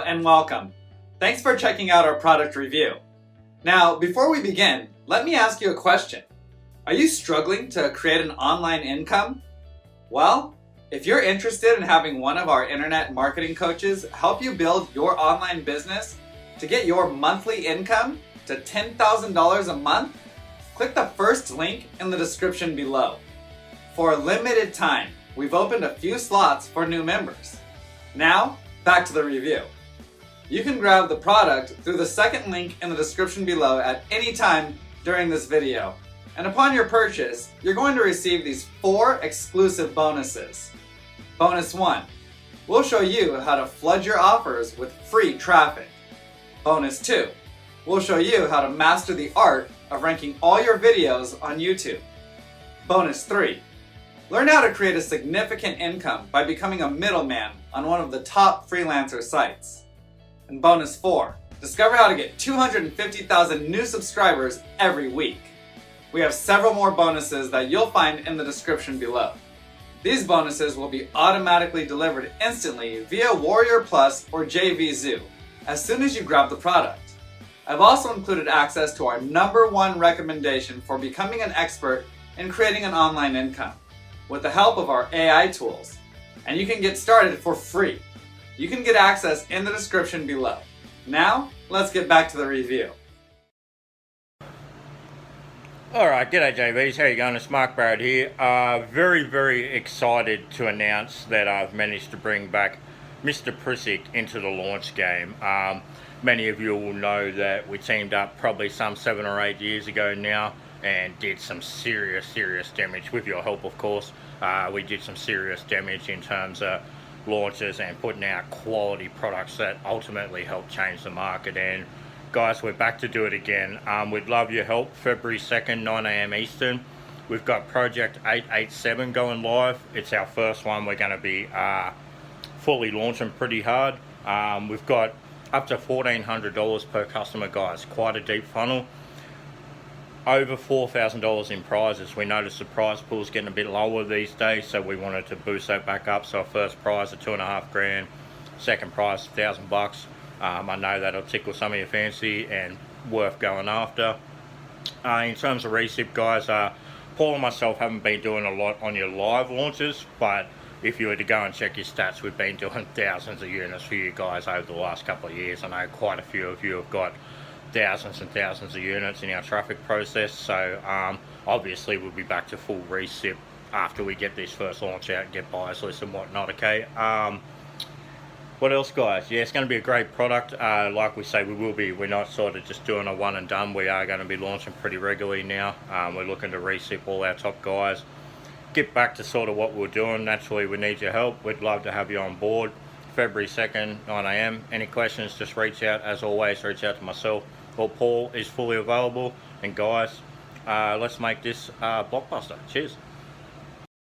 and welcome. Thanks for checking out our product review. Now, before we begin, let me ask you a question. Are you struggling to create an online income? Well, if you're interested in having one of our internet marketing coaches help you build your online business to get your monthly income to $10,000 a month, click the first link in the description below. For a limited time, we've opened a few slots for new members. Now, back to the review. You can grab the product through the second link in the description below at any time during this video. And upon your purchase, you're going to receive these 4 exclusive bonuses. Bonus 1. We'll show you how to flood your offers with free traffic. Bonus 2. We'll show you how to master the art of ranking all your videos on YouTube. Bonus 3. Learn how to create a significant income by becoming a middleman on one of the top freelancer sites. And bonus 4, discover how to get 250,000 new subscribers every week. We have several more bonuses that you'll find in the description below. These bonuses will be automatically delivered instantly via Warrior Plus or JVZoo as soon as you grab the product. I've also included access to our #1 recommendation for becoming an expert in creating an online income with the help of our AI tools. And you can get started for free. You can get access in the description below. Now, let's get back to the review. Alright, g'day JVs, how you going? It's Mark Barrett here. Very excited to announce that I've managed to bring back Mr. Projekt into the launch game. Many of you will know that we teamed up probably some 7 or 8 years ago now and did some serious damage, with your help of course. We did some serious damage in terms of launches and putting out quality products that ultimately help change the market. And guys, we're back to do it again. We'd love your help. February 2nd, 9 AM Eastern, we've got Projekt887 going live. It's our first one. We're going to be fully launching pretty hard. We've got up to $1,400 per customer, guys. Quite a deep funnel. Over $4,000 in prizes. We noticed the prize pool is getting a bit lower these days, so we wanted to boost that back up. So our first prize of $2.5 grand, second prize $1,000. I know that'll tickle some of your fancy and worth going after. In terms of recip, guys, Paul and myself haven't been doing a lot on your live launches, but if you were to go and check your stats, we've been doing thousands of units for you guys over the last couple of years. I know quite a few of you have got thousands and thousands of units in our traffic process, so obviously we'll be back to full recip after we get this first launch out and get buyers lists and whatnot. Okay, what else, guys? Yeah, it's going to be a great product. Like we say, we're not sort of just doing a one and done. We are going to be launching pretty regularly now. We're looking to recip all our top guys, get back to sort of what we're doing. Naturally, we need your help. We'd love to have you on board. February 2nd, 9 AM. Any questions, just reach out. As always, reach out to myself or Paul is fully available. And guys, let's make this blockbuster. Cheers.